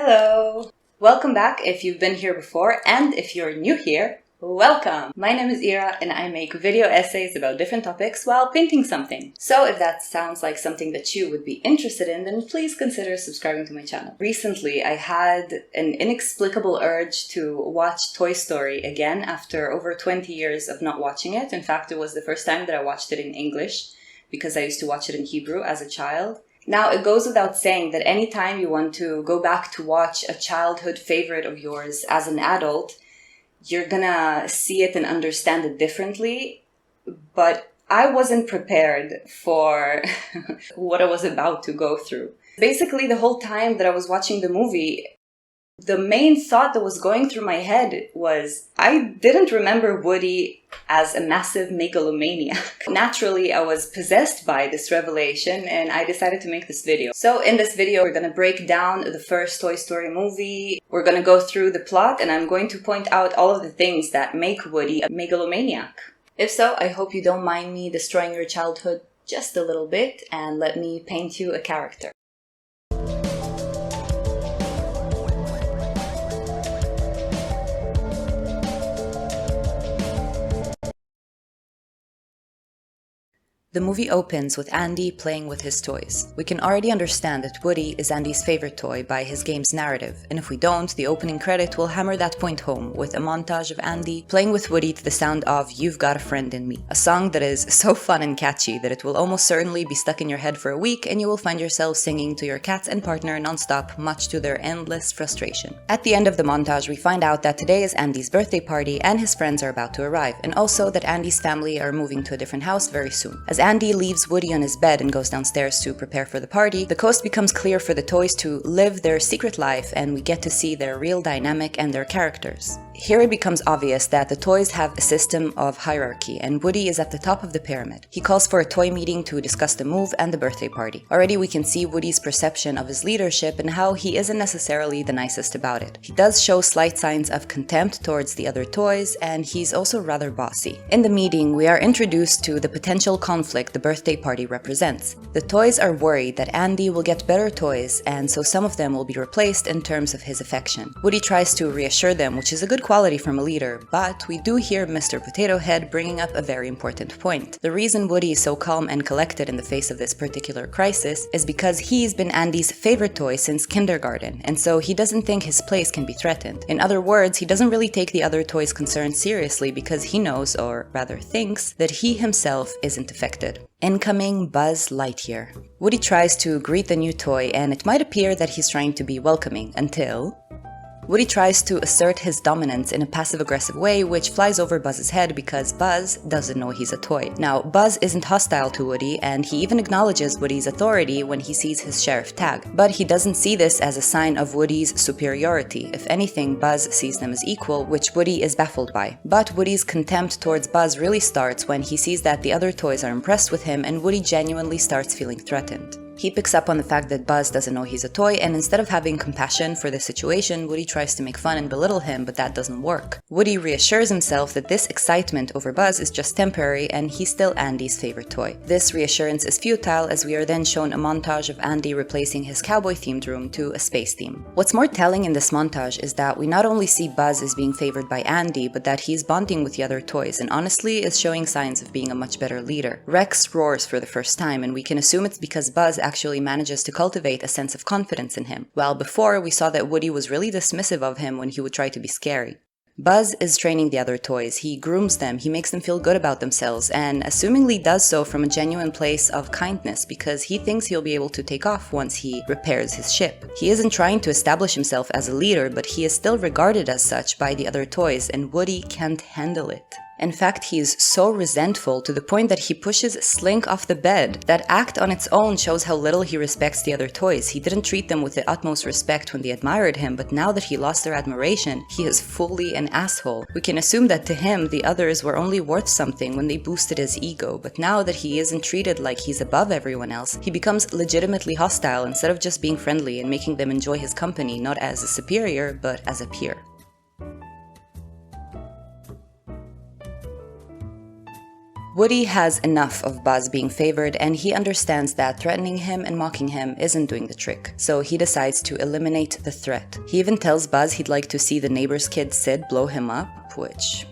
Hello! Welcome back if you've been here before, and if you're new here, welcome! My name is Ira and I make video essays about different topics while painting something. So if that sounds like something that you would be interested in, then please consider subscribing to my channel. Recently, I had an inexplicable urge to watch Toy Story again after over 20 years of not watching it. In fact, it was the first time that I watched it in English because I used to watch it in Hebrew as a child. Now, it goes without saying that anytime you want to go back to watch a childhood favorite of yours as an adult, you're gonna see it and understand it differently. But I wasn't prepared for what I was about to go through. Basically, the whole time that I was watching the movie, the main thought that was going through my head was, I didn't remember Woody as a massive megalomaniac. Naturally, I was possessed by this revelation and I decided to make this video. So in this video, we're gonna break down the first Toy Story movie. We're gonna go through the plot and I'm going to point out all of the things that make Woody a megalomaniac. If so, I hope you don't mind me destroying your childhood just a little bit and let me paint you a character. The movie opens with Andy playing with his toys. We can already understand that Woody is Andy's favorite toy by his game's narrative, and if we don't, the opening credit will hammer that point home with a montage of Andy playing with Woody to the sound of "You've Got a Friend in Me," a song that is so fun and catchy that it will almost certainly be stuck in your head for a week and you will find yourself singing to your cats and partner non-stop, much to their endless frustration. At the end of the montage, we find out that today is Andy's birthday party and his friends are about to arrive, and also that Andy's family are moving to a different house very soon. As Andy leaves Woody on his bed and goes downstairs to prepare for the party, the coast becomes clear for the toys to live their secret life and we get to see their real dynamic and their characters. Here it becomes obvious that the toys have a system of hierarchy and Woody is at the top of the pyramid. He calls for a toy meeting to discuss the move and the birthday party. Already we can see Woody's perception of his leadership and how he isn't necessarily the nicest about it. He does show slight signs of contempt towards the other toys and he's also rather bossy. In the meeting, we are introduced to the potential conflict the birthday party represents. The toys are worried that Andy will get better toys and so some of them will be replaced in terms of his affection. Woody tries to reassure them, which is a good quality from a leader, but we do hear Mr. Potato Head bringing up a very important point. The reason Woody is so calm and collected in the face of this particular crisis is because he's been Andy's favorite toy since kindergarten, and so he doesn't think his place can be threatened. In other words, he doesn't really take the other toys' concerns seriously because he knows, or rather thinks, that he himself isn't affected. Incoming Buzz Lightyear. Woody tries to greet the new toy and it might appear that he's trying to be welcoming until Woody tries to assert his dominance in a passive-aggressive way, which flies over Buzz's head because Buzz doesn't know he's a toy. Now, Buzz isn't hostile to Woody, and he even acknowledges Woody's authority when he sees his sheriff tag. But he doesn't see this as a sign of Woody's superiority. If anything, Buzz sees them as equal, which Woody is baffled by. But Woody's contempt towards Buzz really starts when he sees that the other toys are impressed with him and Woody genuinely starts feeling threatened. He picks up on the fact that Buzz doesn't know he's a toy, and instead of having compassion for the situation, Woody tries to make fun and belittle him, but that doesn't work. Woody reassures himself that this excitement over Buzz is just temporary and he's still Andy's favorite toy. This reassurance is futile as we are then shown a montage of Andy replacing his cowboy-themed room to a space theme. What's more telling in this montage is that we not only see Buzz as being favored by Andy, but that he's bonding with the other toys and honestly is showing signs of being a much better leader. Rex roars for the first time and we can assume it's because Buzz actually manages to cultivate a sense of confidence in him, while before we saw that Woody was really dismissive of him when he would try to be scary. Buzz is training the other toys, he grooms them, he makes them feel good about themselves, and assumingly does so from a genuine place of kindness because he thinks he'll be able to take off once he repairs his ship. He isn't trying to establish himself as a leader, but he is still regarded as such by the other toys, and Woody can't handle it. In fact, he is so resentful to the point that he pushes Slink off the bed. That act on its own shows how little he respects the other toys. He didn't treat them with the utmost respect when they admired him, but now that he lost their admiration, he is fully an asshole. We can assume that to him, the others were only worth something when they boosted his ego, but now that he isn't treated like he's above everyone else, he becomes legitimately hostile instead of just being friendly and making them enjoy his company, not as a superior, but as a peer. Woody has enough of Buzz being favored, and he understands that threatening him and mocking him isn't doing the trick, so he decides to eliminate the threat. He even tells Buzz he'd like to see the neighbor's kid Sid blow him up, which,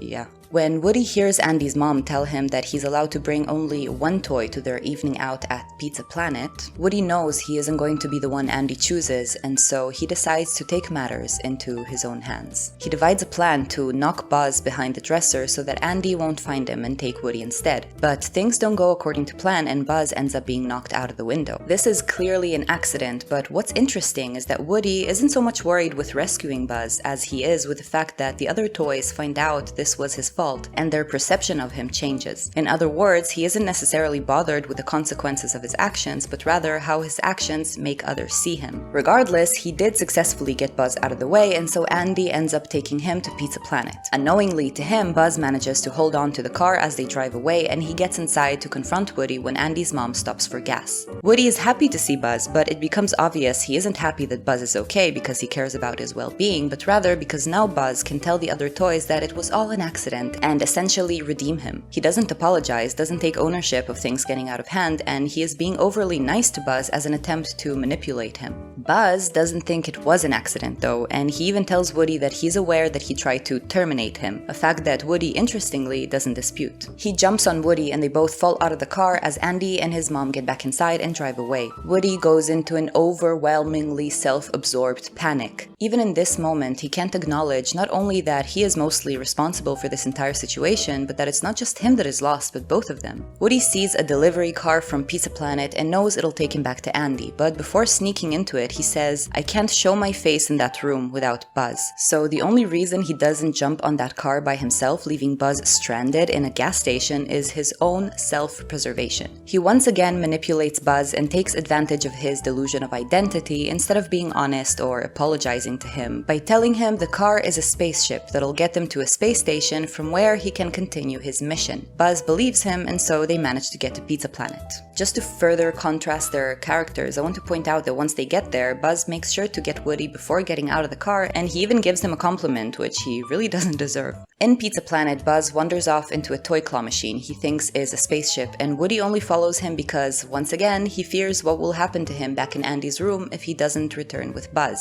yeah. When Woody hears Andy's mom tell him that he's allowed to bring only one toy to their evening out at Pizza Planet, Woody knows he isn't going to be the one Andy chooses, and so he decides to take matters into his own hands. He divides a plan to knock Buzz behind the dresser so that Andy won't find him and take Woody instead. But things don't go according to plan, and Buzz ends up being knocked out of the window. This is clearly an accident, but what's interesting is that Woody isn't so much worried with rescuing Buzz as he is with the fact that the other toys find out this was his fault, and their perception of him changes. In other words, he isn't necessarily bothered with the consequences of his actions, but rather how his actions make others see him. Regardless, he did successfully get Buzz out of the way, and so Andy ends up taking him to Pizza Planet. Unknowingly to him, Buzz manages to hold on to the car as they drive away, and he gets inside to confront Woody when Andy's mom stops for gas. Woody is happy to see Buzz, but it becomes obvious he isn't happy that Buzz is okay because he cares about his well-being, but rather because now Buzz can tell the other toys that it was all an accident and essentially redeem him. He doesn't apologize, doesn't take ownership of things getting out of hand, and he is being overly nice to Buzz as an attempt to manipulate him. Buzz doesn't think it was an accident though, and he even tells Woody that he's aware that he tried to terminate him, a fact that Woody, interestingly, doesn't dispute. He jumps on Woody and they both fall out of the car as Andy and his mom get back inside and drive away. Woody goes into an overwhelmingly self-absorbed panic. Even in this moment, he can't acknowledge not only that he is mostly responsible for this entire situation, but that it's not just him that is lost, but both of them. Woody sees a delivery car from Pizza Planet and knows it'll take him back to Andy, but before sneaking into it, he says, "I can't show my face in that room without Buzz." So the only reason he doesn't jump on that car by himself, leaving Buzz stranded in a gas station, is his own self-preservation. He once again manipulates Buzz and takes advantage of his delusion of identity instead of being honest or apologizing to him by telling him the car is a spaceship that'll get them to a space station from where he can continue his mission. Buzz believes him, and so they manage to get to Pizza Planet. Just to further contrast their characters, I want to point out that once they get there, Buzz makes sure to get Woody before getting out of the car, and he even gives him a compliment, which he really doesn't deserve. In Pizza Planet, Buzz wanders off into a toy claw machine he thinks is a spaceship, and Woody only follows him because, once again, he fears what will happen to him back in Andy's room if he doesn't return with Buzz.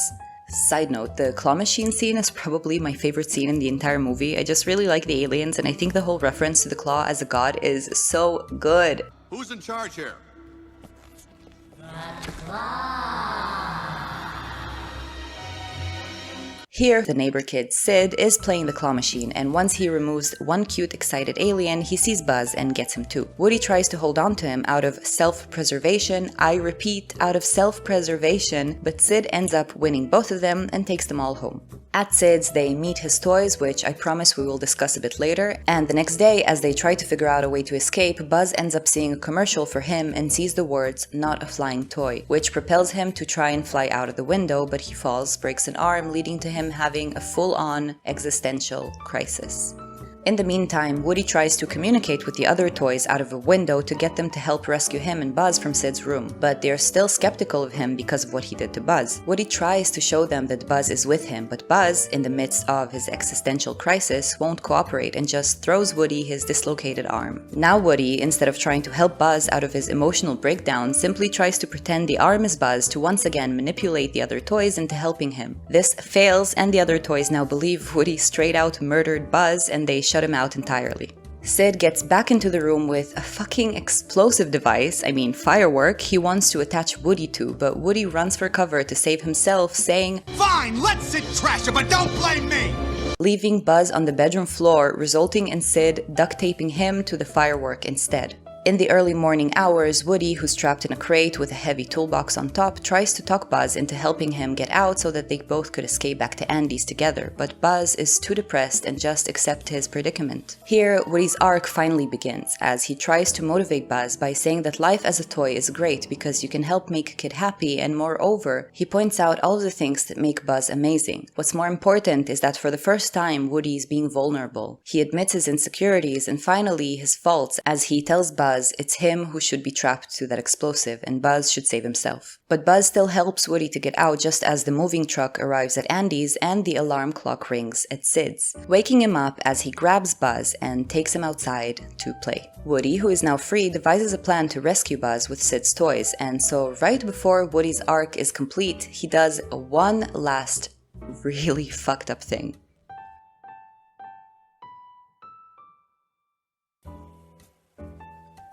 Side note, the claw machine scene is probably my favorite scene in the entire movie. I just really like the aliens, and I think the whole reference to the claw as a god is so good. Who's in charge here? Here, the neighbor kid, Sid, is playing the claw machine, and once he removes one cute, excited alien, he sees Buzz and gets him too. Woody tries to hold on to him out of self-preservation, I repeat, out of self-preservation, but Sid ends up winning both of them and takes them all home. At Sid's, they meet his toys, which I promise we will discuss a bit later, and the next day, as they try to figure out a way to escape, Buzz ends up seeing a commercial for him and sees the words, "Not a flying toy," which propels him to try and fly out of the window, but he falls, breaks an arm, leading to him having a full-on existential crisis. In the meantime, Woody tries to communicate with the other toys out of a window to get them to help rescue him and Buzz from Sid's room, but they're still skeptical of him because of what he did to Buzz. Woody tries to show them that Buzz is with him, but Buzz, in the midst of his existential crisis, won't cooperate and just throws Woody his dislocated arm. Now Woody, instead of trying to help Buzz out of his emotional breakdown, simply tries to pretend the arm is Buzz to once again manipulate the other toys into helping him. This fails, and the other toys now believe Woody straight out murdered Buzz, and they shut him out entirely. Sid gets back into the room with a fucking explosive device, firework, he wants to attach Woody to, but Woody runs for cover to save himself, saying, "Fine, let Sid trash it, but don't blame me!" leaving Buzz on the bedroom floor, resulting in Sid duct taping him to the firework instead. In the early morning hours, Woody, who's trapped in a crate with a heavy toolbox on top, tries to talk Buzz into helping him get out so that they both could escape back to Andy's together, but Buzz is too depressed and just accepts his predicament. Here, Woody's arc finally begins, as he tries to motivate Buzz by saying that life as a toy is great because you can help make a kid happy, and moreover, he points out all of the things that make Buzz amazing. What's more important is that for the first time, Woody's being vulnerable. He admits his insecurities and finally his faults as he tells Buzz Buzz, it's him who should be trapped to that explosive, and Buzz should save himself. But Buzz still helps Woody to get out just as the moving truck arrives at Andy's and the alarm clock rings at Sid's, waking him up as he grabs Buzz and takes him outside to play. Woody, who is now free, devises a plan to rescue Buzz with Sid's toys, and so right before Woody's arc is complete, he does one last really fucked up thing.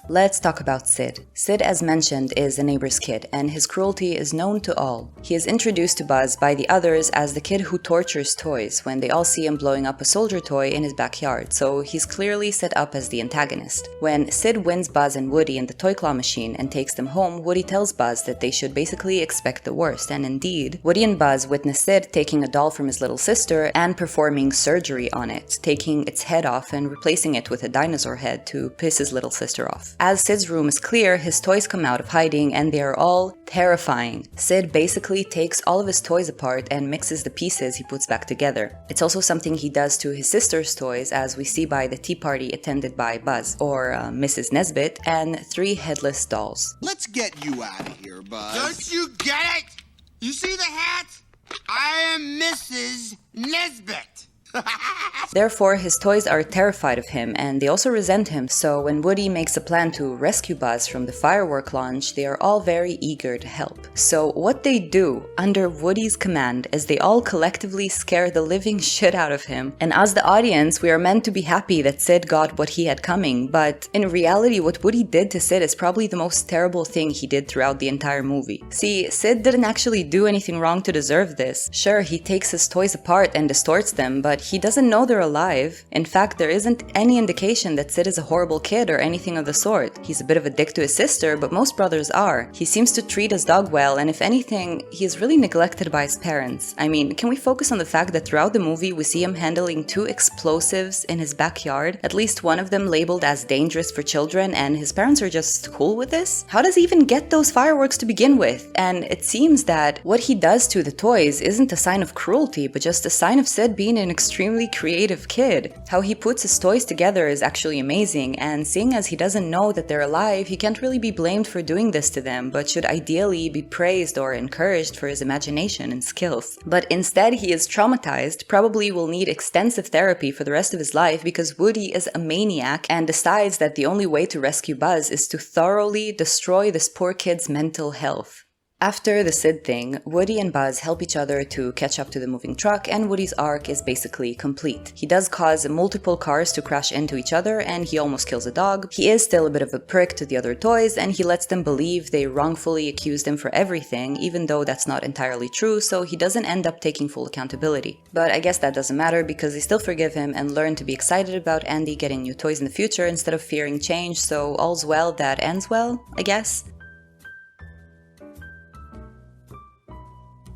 Let's talk about Sid. Sid, as mentioned, is a neighbor's kid, and his cruelty is known to all. He is introduced to Buzz by the others as the kid who tortures toys when they all see him blowing up a soldier toy in his backyard, so he's clearly set up as the antagonist. When Sid wins Buzz and Woody in the toy claw machine and takes them home, Woody tells Buzz that they should basically expect the worst, and indeed, Woody and Buzz witness Sid taking a doll from his little sister and performing surgery on it, taking its head off and replacing it with a dinosaur head to piss his little sister off. As Sid's room is clear, his toys come out of hiding and they are all terrifying. Sid basically takes all of his toys apart and mixes the pieces he puts back together. It's also something he does to his sister's toys, as we see by the tea party attended by Buzz, or Mrs. Nesbit, and 3 headless dolls. Let's get you out of here, Buzz. Don't you get it? You see the hat? I am Mrs. Nesbit. Therefore, his toys are terrified of him, and they also resent him, so when Woody makes a plan to rescue Buzz from the firework launch, they are all very eager to help. So what they do, under Woody's command, is they all collectively scare the living shit out of him, and as the audience, we are meant to be happy that Sid got what he had coming, but in reality, what Woody did to Sid is probably the most terrible thing he did throughout the entire movie. See, Sid didn't actually do anything wrong to deserve this. Sure, he takes his toys apart and distorts them, but he doesn't know they're alive. In fact, there isn't any indication that Sid is a horrible kid or anything of the sort. He's a bit of a dick to his sister, but most brothers are. He seems to treat his dog well, and if anything, he is really neglected by his parents. I mean, can we focus on the fact that throughout the movie we see him handling 2 explosives in his backyard, at least one of them labeled as dangerous for children, and his parents are just cool with this? How does he even get those fireworks to begin with? And it seems that what he does to the toys isn't a sign of cruelty, but just a sign of Sid being an extremely creative kid. How he puts his toys together is actually amazing, and seeing as he doesn't know that they're alive, he can't really be blamed for doing this to them, but should ideally be praised or encouraged for his imagination and skills. But instead, he is traumatized, probably will need extensive therapy for the rest of his life because Woody is a maniac and decides that the only way to rescue Buzz is to thoroughly destroy this poor kid's mental health. After the Sid thing, Woody and Buzz help each other to catch up to the moving truck, and Woody's arc is basically complete. He does cause multiple cars to crash into each other, and he almost kills a dog. He is still a bit of a prick to the other toys, and he lets them believe they wrongfully accused him for everything, even though that's not entirely true, so he doesn't end up taking full accountability. But I guess that doesn't matter because they still forgive him and learn to be excited about Andy getting new toys in the future instead of fearing change, so all's well that ends well, I guess.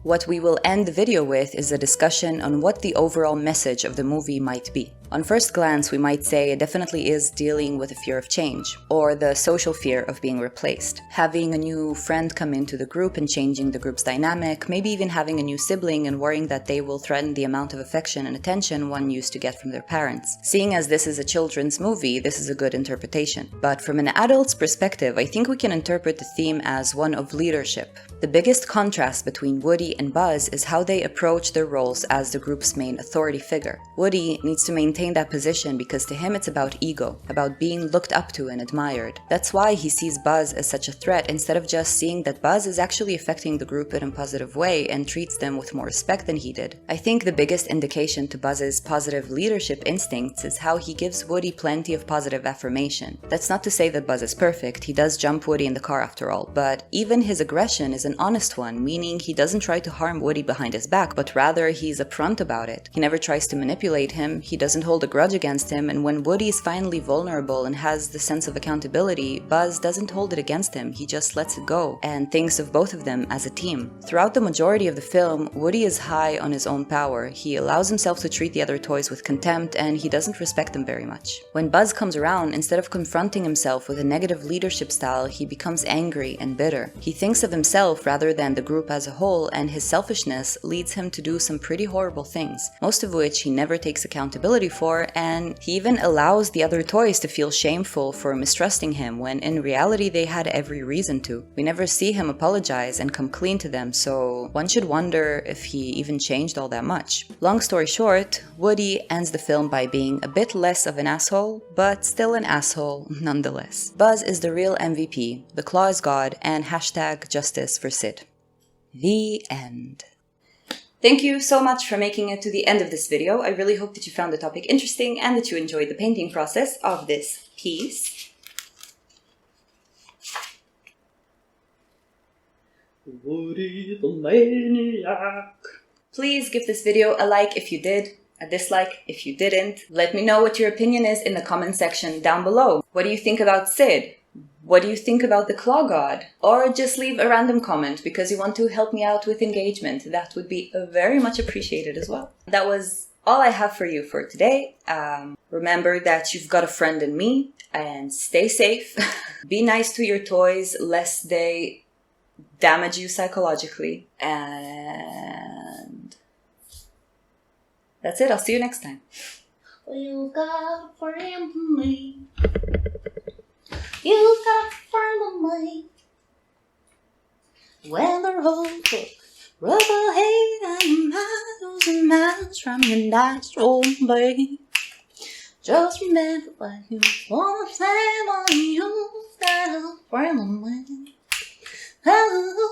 What we will end the video with is a discussion on what the overall message of the movie might be. On first glance, we might say it definitely is dealing with a fear of change, or the social fear of being replaced. Having a new friend come into the group and changing the group's dynamic, maybe even having a new sibling and worrying that they will threaten the amount of affection and attention one used to get from their parents. Seeing as this is a children's movie, this is a good interpretation. But from an adult's perspective, I think we can interpret the theme as one of leadership. The biggest contrast between Woody and Buzz is how they approach their roles as the group's main authority figure. Woody needs to maintain that position because to him it's about ego, about being looked up to and admired. That's why he sees Buzz as such a threat instead of just seeing that Buzz is actually affecting the group in a positive way and treats them with more respect than he did. I think the biggest indication to Buzz's positive leadership instincts is how he gives Woody plenty of positive affirmation. That's not to say that Buzz is perfect, he does jump Woody in the car after all, but even his aggression is an honest one, meaning he doesn't try to harm Woody behind his back, but rather he's upfront about it. He never tries to manipulate him, he doesn't hold a grudge against him, and when Woody is finally vulnerable and has the sense of accountability, Buzz doesn't hold it against him, he just lets it go, and thinks of both of them as a team. Throughout the majority of the film, Woody is high on his own power, he allows himself to treat the other toys with contempt, and he doesn't respect them very much. When Buzz comes around, instead of confronting himself with a negative leadership style, he becomes angry and bitter. He thinks of himself rather than the group as a whole, and his selfishness leads him to do some pretty horrible things, most of which he never takes accountability for, and he even allows the other toys to feel shameful for mistrusting him when in reality they had every reason to. We never see him apologize and come clean to them, so one should wonder if he even changed all that much. Long story short, Woody ends the film by being a bit less of an asshole, but still an asshole nonetheless. Buzz is the real MVP, the Claw is God, and hashtag justice for Sid. The end. Thank you so much for making it to the end of this video. I really hope that you found the topic interesting and that you enjoyed the painting process of this piece. Woody the Maniac. Please give this video a like if you did, a dislike if you didn't. Let me know what your opinion is in the comment section down below. What do you think about Sid? What do you think about the Claw God? Or just leave a random comment because you want to help me out with engagement. That would be very much appreciated as well. That was all I have for you for today. Remember that you've got a friend in me, and stay safe. Be nice to your toys lest they damage you psychologically. And that's it. I'll see you next time. You got a friend in me. You got a friend in me. When the road goes rubber head and miles from your nice old bay. Just remember when you want to say on you got a friend in me. Oh.